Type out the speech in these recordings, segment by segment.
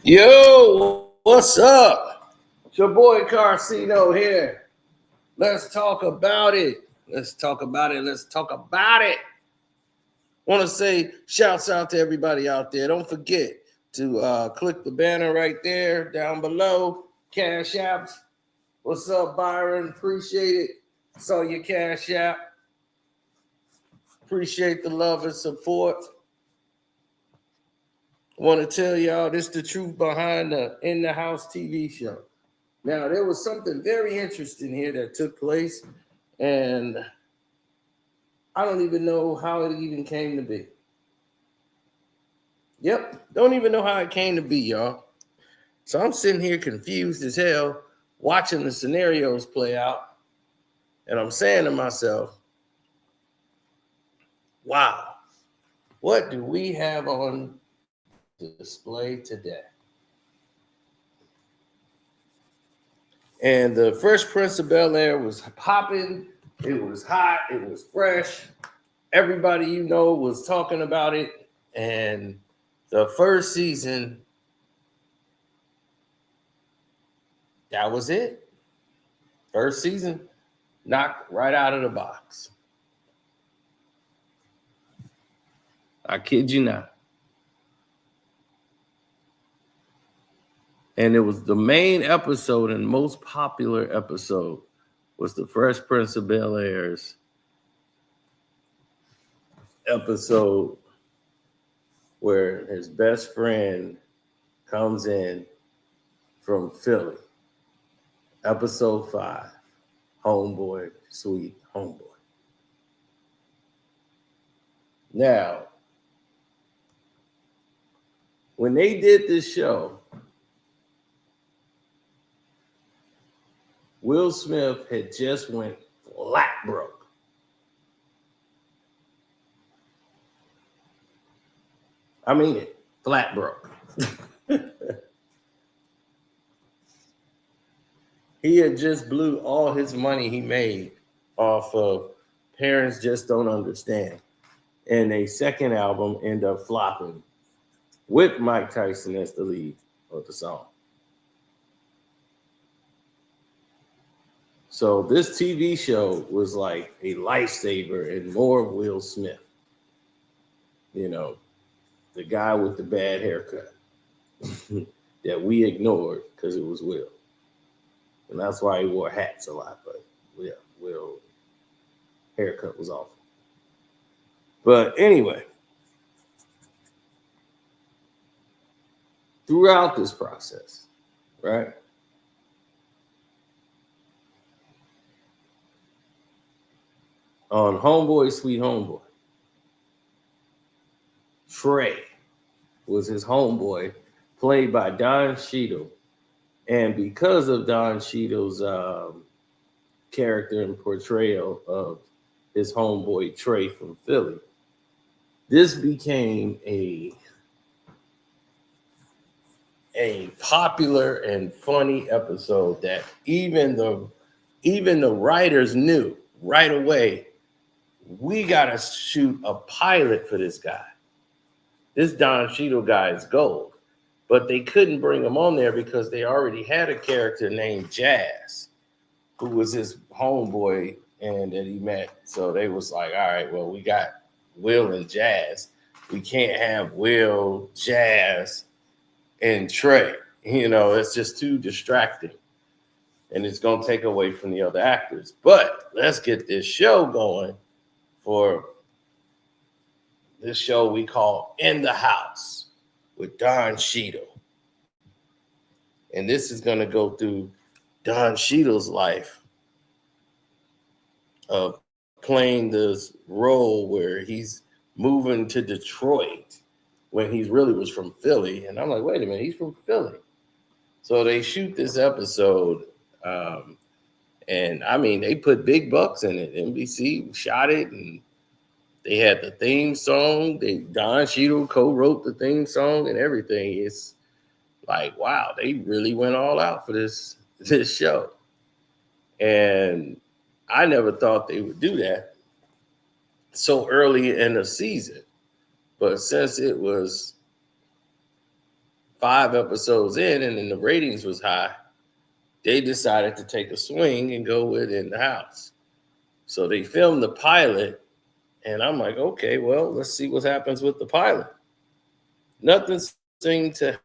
Yo, what's up? It's your boy Carcino here. Let's talk about it. Let's talk about it. Let's talk about it. Want to say shouts out to everybody out there. Don't forget to click the banner right there down below. Cash apps. What's up, Byron? Appreciate it. Saw your cash app. Appreciate the love and support. Want to tell y'all this the truth behind the In the House TV show. Now, there was something very interesting here that took place, and I don't even know how it even came to be. Yep, don't even know how it came to be, y'all. So I'm sitting here confused as hell, watching the scenarios play out, and I'm saying to myself, wow, what do we have on display today? And the Fresh Prince of Bel-Air was popping. It was hot. It was fresh. Everybody you know was talking about it. And the first season, that was it. First season, knocked right out of the box. I kid you not. And it was the main episode and most popular episode was the Fresh Prince of Bel-Air's episode where his best friend comes in from Philly. Episode 5, Homeboy, Sweet Homeboy. Now, when they did this show, Will Smith had just went flat broke. I mean it, flat broke. He had just blew all his money he made off of Parents Just Don't Understand. And a second album ended up flopping with Mike Tyson as the lead of the song. So this TV show was like a lifesaver and more of Will Smith. You know, the guy with the bad haircut that we ignored because it was Will. And that's why he wore hats a lot. But yeah, Will haircut was awful. But anyway, throughout this process, right? On Homeboy, Sweet Homeboy, Trey was his homeboy, played by Don Cheadle. And because of Don Cheadle's character and portrayal of his homeboy Trey from Philly, this became a popular and funny episode that even the writers knew right away, we gotta shoot a pilot for this guy. This Don Cheadle guy is gold. But they couldn't bring him on there because they already had a character named Jazz, who was his homeboy and that he met. So they was like, all right, well, we got Will and Jazz. We can't have Will, Jazz, and Trey. You know, it's just too distracting. And it's going to take away from the other actors. But let's get this show going for this show we call In the House with Don Cheadle. And this is going to go through Don Cheadle's life of playing this role where he's moving to Detroit when he really was from Philly. And I'm like, wait a minute, he's from Philly. So they shoot this episode. And I mean, they put big bucks in it. NBC shot it, and they had the theme song. Don Cheadle co-wrote the theme song and everything. It's like, wow, they really went all out for this show. And I never thought they would do that so early in the season. But since it was 5 episodes in, and then the ratings was high, they decided to take a swing and go with In the House. So they filmed the pilot, and I'm like, okay, well, let's see what happens with the pilot. Nothing seemed to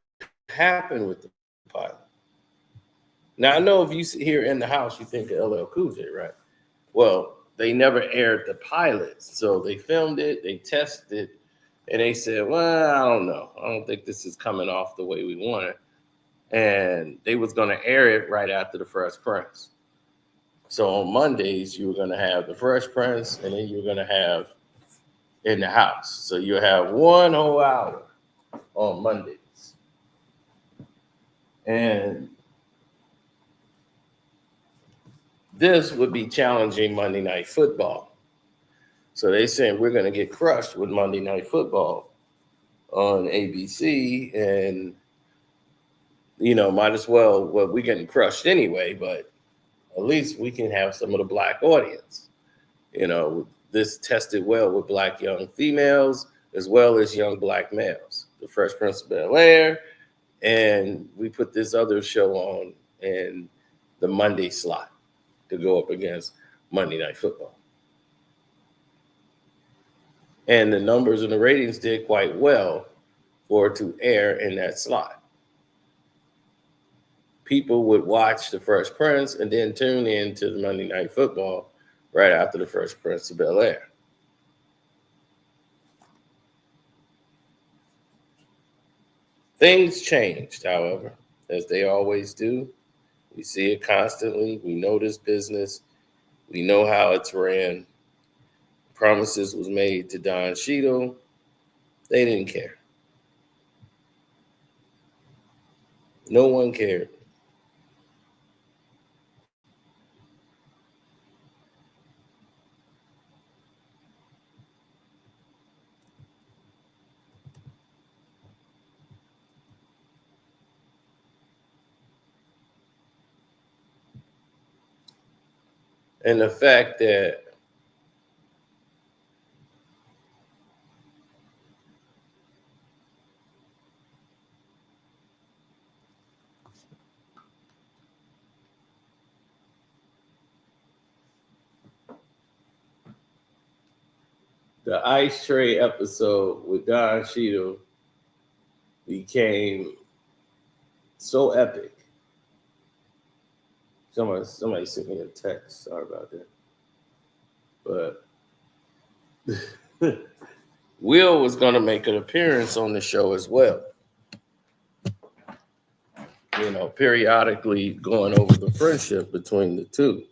happen with the pilot. Now, I know if you hear In the House, you think of LL Cool J, right? Well, they never aired the pilot. So they filmed it, they tested it, and they said, well, I don't know. I don't think this is coming off the way we want it. And they was going to air it right after The Fresh Prince. So on Mondays, you were going to have The Fresh Prince, and then you were going to have In the House. So you'll have 1 whole hour on Mondays. And this would be challenging Monday Night Football. So they saying we're going to get crushed with Monday Night Football on ABC, and might as well. Well, we're getting crushed anyway, but at least we can have some of the black audience. This tested well with black young females as well as young black males. The Fresh Prince of Bel-Air, and we put this other show on in the Monday slot to go up against Monday Night Football. And the numbers and the ratings did quite well for it to air in that slot. People would watch The Fresh Prince and then tune in to the Monday Night Football right after The Fresh Prince of Bel-Air. Things changed, however, as they always do. We see it constantly. We know this business. We know how it's ran. Promises was made to Don Cheadle. They didn't care. No one cared. And the fact that the ice tray episode with Don Cheadle became so epic. Somebody sent me a text. Sorry about that. But Will was going to make an appearance on the show as well. Periodically going over the friendship between the two.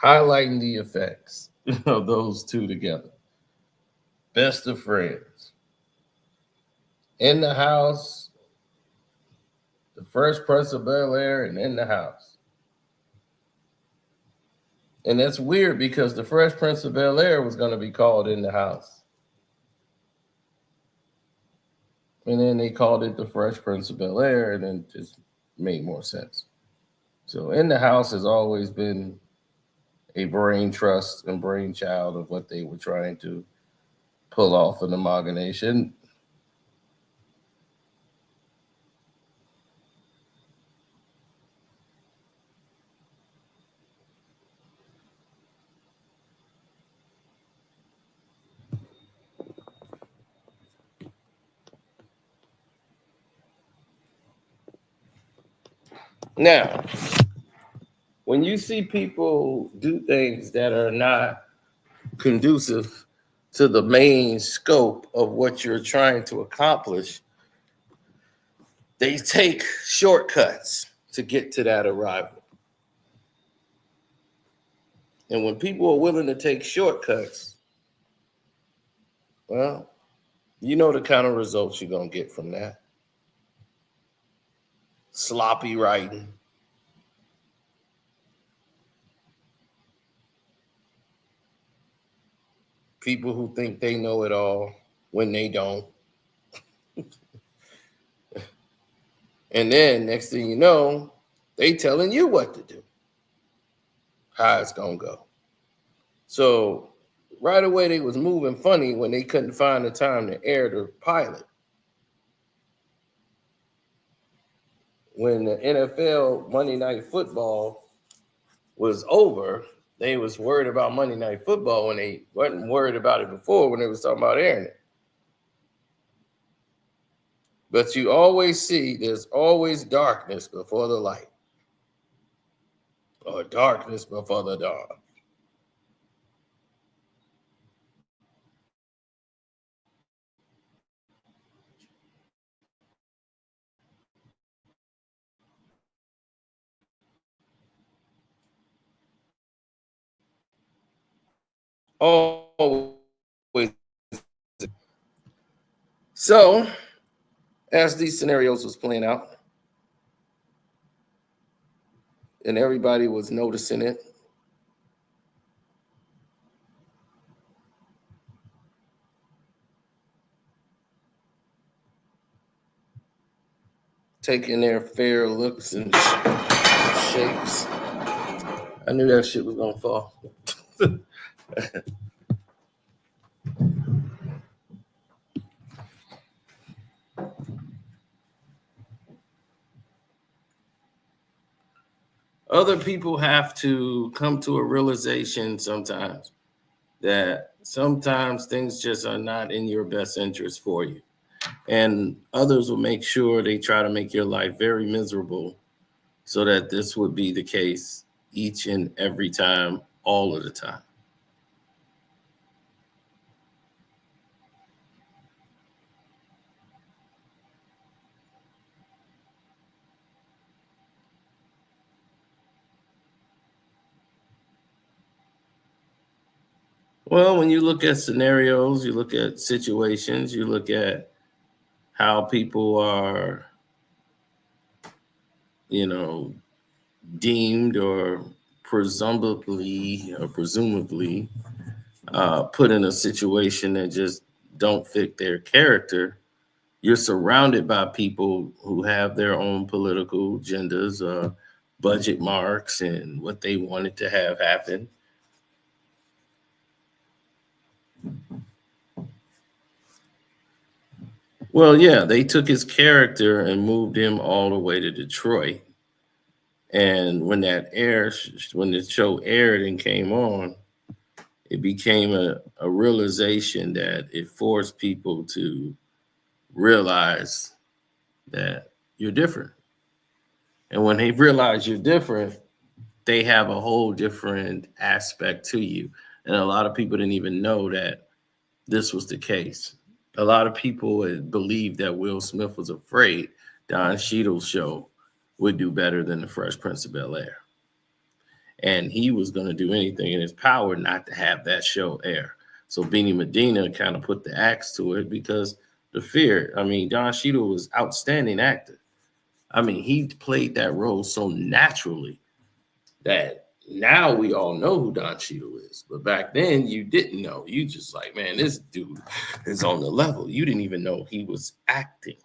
Highlighting the effects of those two together. Best of friends. In the House, The Fresh Prince of Bel-Air, and In the House. And that's weird because The Fresh Prince of Bel-Air was going to be called In the House. And then they called it The Fresh Prince of Bel-Air, and then it just made more sense. So In the House has always been a brain trust and brainchild of what they were trying to pull off an amalgamation. Now, when you see people do things that are not conducive to the main scope of what you're trying to accomplish, they take shortcuts to get to that arrival. And when people are willing to take shortcuts, well, you know the kind of results you're going to get from that. Sloppy writing. People who think they know it all when they don't. And then next thing you know, they telling you what to do, how it's gonna go. So right away they was moving funny when they couldn't find the time to air the pilot. When the NFL Monday Night Football was over, they was worried about Monday Night Football when they wasn't worried about it before when they was talking about airing it. But you always see there's always darkness before the light, or darkness before the dawn. Always. So, as these scenarios was playing out, and everybody was noticing it, taking their fair looks and shapes. I knew that shit was gonna fall. Other people have to come to a realization sometimes that sometimes things just are not in your best interest for you. And others will make sure they try to make your life very miserable so that this would be the case each and every time, all of the time. Well, when you look at scenarios, you look at situations, you look at how people are, you know, deemed or presumably put in a situation that just don't fit their character. You're surrounded by people who have their own political agendas, budget marks, and what they wanted to have happen. Well, yeah, they took his character and moved him all the way to Detroit. And when the show aired and came on, it became a realization that it forced people to realize that you're different. And when they realize you're different, they have a whole different aspect to you. And a lot of people didn't even know that this was the case. A lot of people had believed that Will Smith was afraid Don Cheadle's show would do better than the Fresh Prince of Bel Air. And he was going to do anything in his power not to have that show air. So Beanie Medina kind of put the axe to it because the fear. I mean, Don Cheadle was outstanding actor. I mean, he played that role so naturally that now we all know who Don Cheadle is. But back then you didn't know. You just like, man, this dude is on the level. You didn't even know he was acting.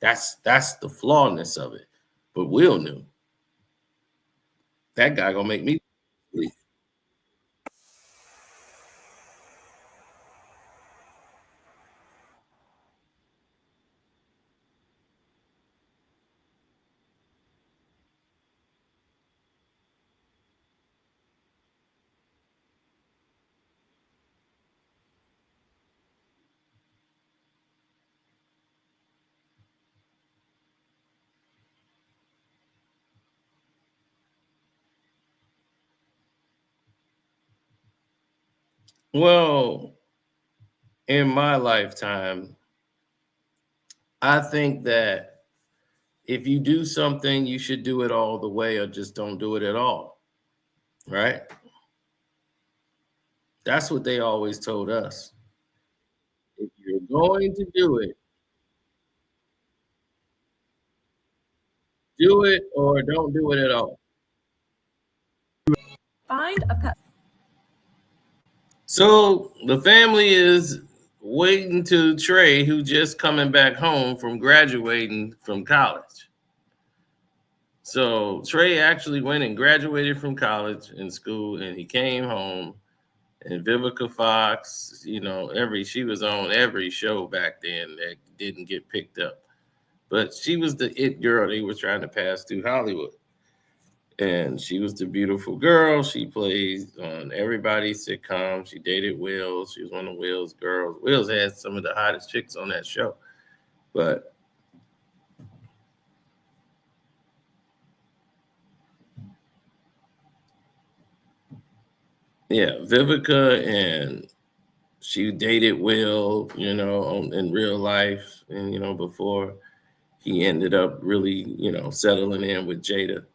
That's the flawness of it. But Will knew. That guy gonna make me. Well, in my lifetime, I think that if you do something, you should do it all the way or just don't do it at all. Right? That's what they always told us. If you're going to do it or don't do it at all. Find a pet. So the family is waiting to Trey, who just coming back home from graduating from college. So Trey actually went and graduated from college and school, and he came home. And Vivica Fox, she was on every show back then that didn't get picked up. But she was the it girl they were trying to pass through Hollywood. And she was the beautiful girl. She plays on everybody's sitcom. She dated Wills. She was one of Will's girls. Wills had some of the hottest chicks on that show. But yeah, Vivica, and she dated Will, in real life. And, before he ended up really, settling in with Jada.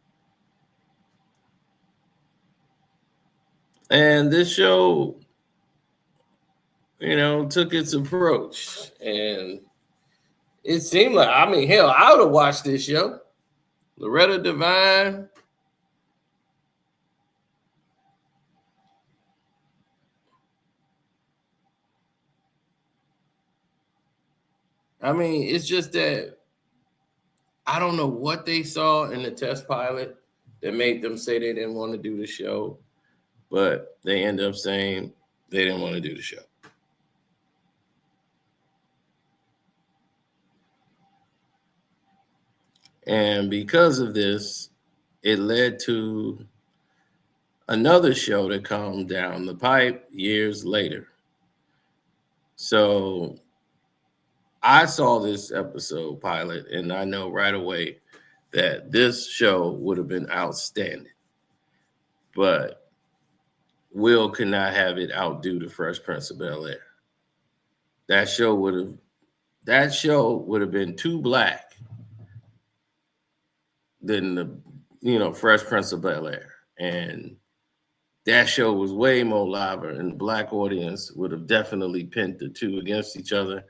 And this show, took its approach. And it seemed like, hell, I would have watched this show. Loretta Devine. It's just that I don't know what they saw in the test pilot that made them say they didn't want to do the show, but they end up saying they didn't want to do the show. And because of this, it led to another show that come down the pipe years later. So I saw this episode pilot, and I know right away that this show would have been outstanding. But Will could not have it outdo the Fresh Prince of Bel-Air. That show would have been too black than the Fresh Prince of Bel-Air. And that show was way more liver, and the black audience would have definitely pinned the two against each other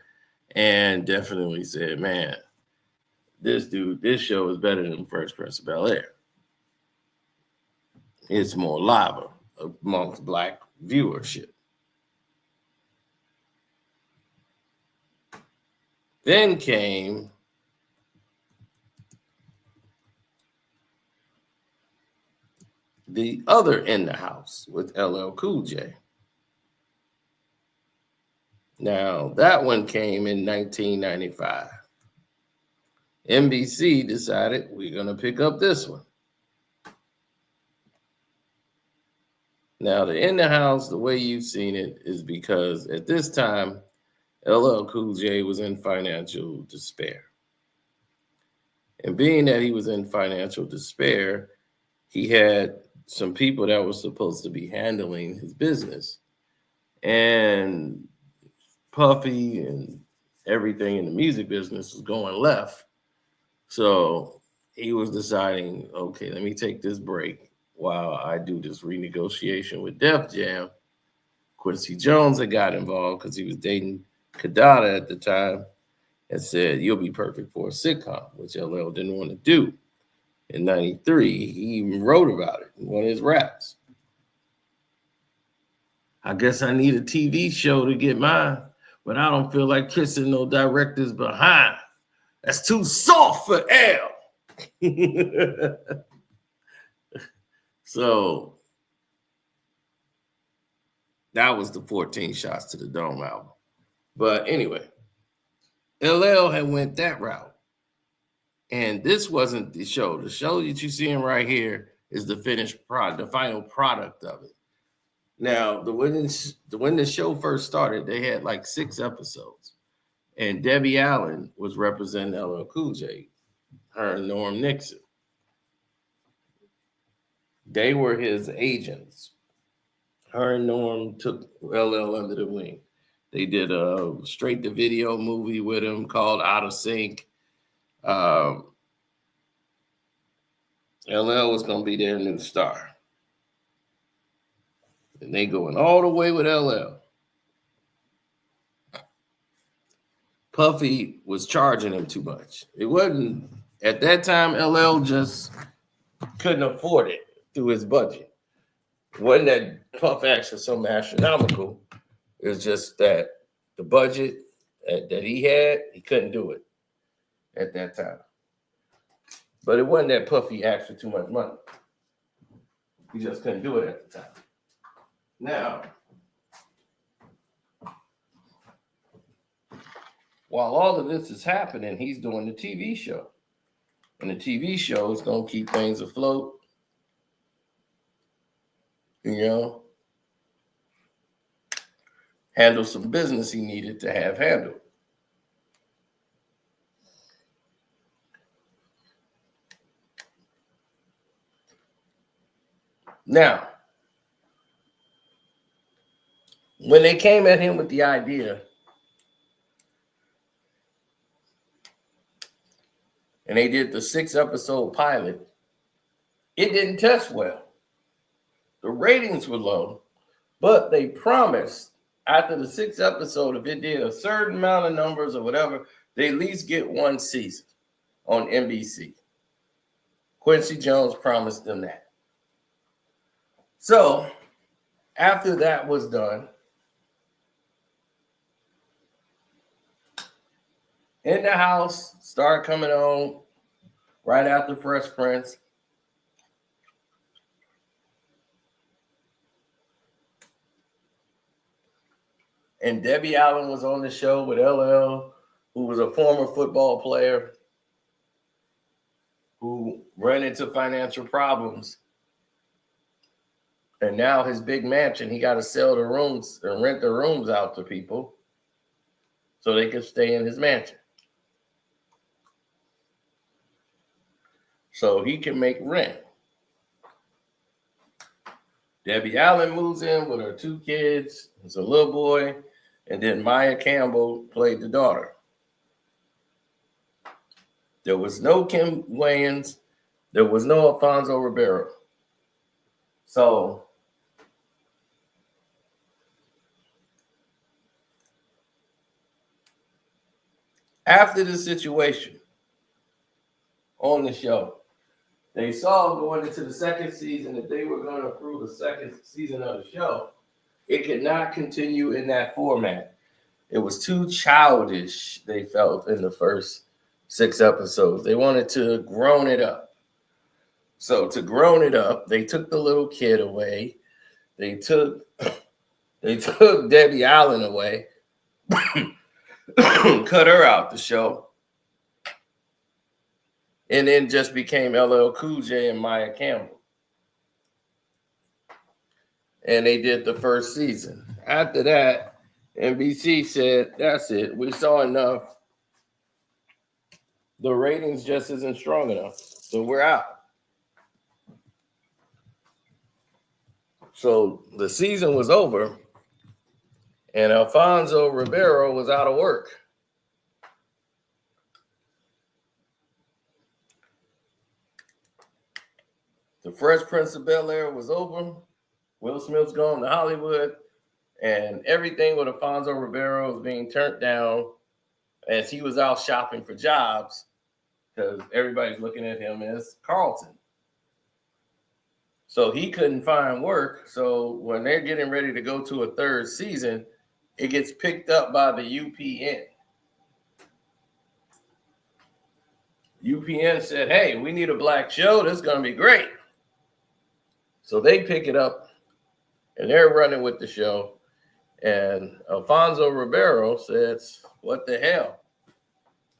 and definitely said, man, this show is better than Fresh Prince of Bel-Air. It's more liver amongst black viewership. Then came the other In the House with LL Cool J. Now, that one came in 1995. NBC decided we're going to pick up this one. Now, the In the House, the way you've seen it is because at this time, LL Cool J was in financial despair. And being that he was in financial despair, he had some people that were supposed to be handling his business. And Puffy and everything in the music business was going left. So he was deciding, okay, let me take this break while I do this renegotiation with Def Jam. Quincy Jones had got involved because he was dating Kadada at the time and said, you'll be perfect for a sitcom, which LL didn't want to do. In 93, he even wrote about it in one of his raps. I guess I need a TV show to get mine, but I don't feel like kissing no directors behind. That's too soft for L. So that was the 14 Shots to the Dome album. But anyway, LL had went that route. And this wasn't the show. The show that you're seeing right here is the finished product, the final product of it. Now, when the show first started, they had like 6 episodes. And Debbie Allen was representing LL Cool J, her and Norm Nixon. They were his agents. Her and Norm took LL under the wing. They did a straight-to-video movie with him called Out of Sync. LL was going to be their new star. And they going all the way with LL. Puffy was charging him too much. It wasn't, at that time, LL just couldn't afford it through his budget. It wasn't that Puff action something astronomical. It was just that the budget that he had, he couldn't do it at that time. But it wasn't that Puffy asked for too much money. He just couldn't do it at the time. Now, while all of this is happening, he's doing the TV show. And the TV show is going to keep things afloat. You know, handle some business he needed to have handled. Now, when they came at him with the idea, and they did the 6-episode pilot, it didn't test well. The ratings were low, but they promised after the 6th episode, if it did a certain amount of numbers or whatever, they at least get one season on NBC. Quincy Jones promised them that. So after that was done, In the House started coming on right after Fresh Prince. And Debbie Allen was on the show with LL, who was a former football player who ran into financial problems. And now his big mansion, he got to sell the rooms and rent the rooms out to people so they can stay in his mansion. So he can make rent. Debbie Allen moves in with her 2 kids. It's a little boy. And then Maya Campbell played the daughter. There was no Kim Wayans. There was no Alfonso Ribeiro. So after the situation on the show, they saw going into the 2nd season that they were going to approve the 2nd season of the show. It could not continue in that format. It was too childish, they felt, in the first 6 episodes. They wanted to grown it up. So to grown it up, they took the little kid away. They took Debbie Allen away, cut her out the show, and then just became LL Cool J and Maya Campbell. And they did the 1st season. After that, NBC said, that's it. We saw enough. The ratings just isn't strong enough. So we're out. So the season was over, and Alfonso Ribeiro was out of work. The Fresh Prince of Bel-Air was over. Will Smith's gone to Hollywood, and everything with Alfonso Ribeiro was being turned down as he was out shopping for jobs because everybody's looking at him as Carlton. So he couldn't find work. So when they're getting ready to go to a 3rd season, it gets picked up by the UPN. UPN said, hey, we need a black show. This is going to be great. So they pick it up, and they're running with the show. And Alfonso Ribeiro says, what the hell?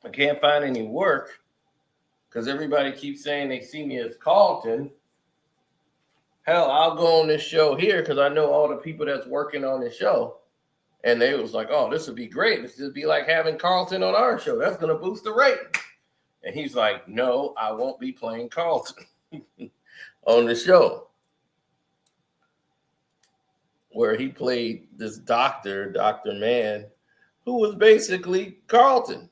I can't find any work because everybody keeps saying they see me as Carlton. Hell, I'll go on this show here because I know all the people that's working on the show. And they was like, oh, this would be great. This would be like having Carlton on our show. That's going to boost the rating. And he's like, no, I won't be playing Carlton on the show. Where he played this doctor, Dr. Mann, who was basically Carlton.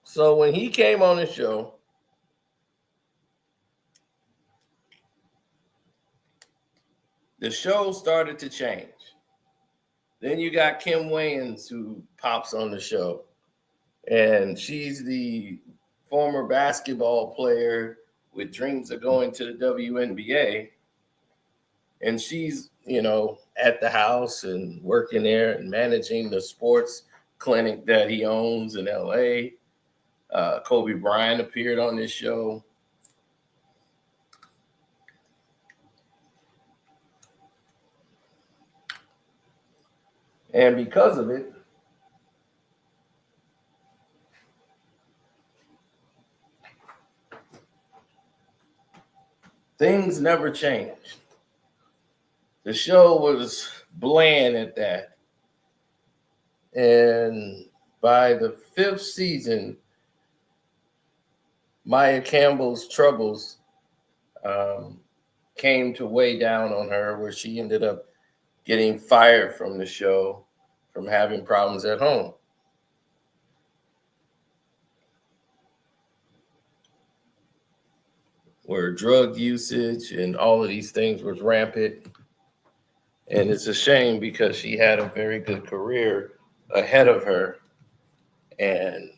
So when he came on the show, the show started to change. Then you got Kim Wayans, who pops on the show. And she's the former basketball player with dreams of going to the WNBA. And she's, at the house and working there and managing the sports clinic that he owns in LA. Kobe Bryant appeared on this show. And because of it, things never changed. The show was bland at that. And by the 5th season, Maya Campbell's troubles came to weigh down on her, where she ended up getting fired from the show from having problems at home. Where drug usage and all of these things was rampant. And it's a shame because she had a very good career ahead of her. And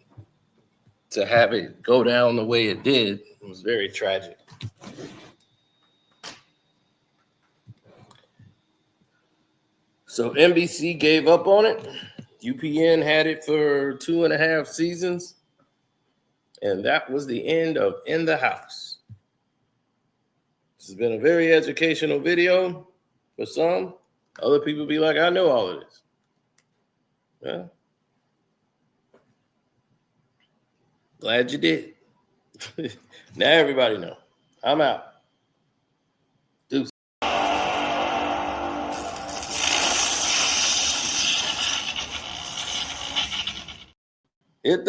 to have it go down the way it did was very tragic. So NBC gave up on it. UPN had it for 2.5 seasons. And that was the end of In the House. This has been a very educational video for some. Other people be like, I know all of this. Yeah. Glad you did. Now everybody know. I'm out. Deuce. Hit the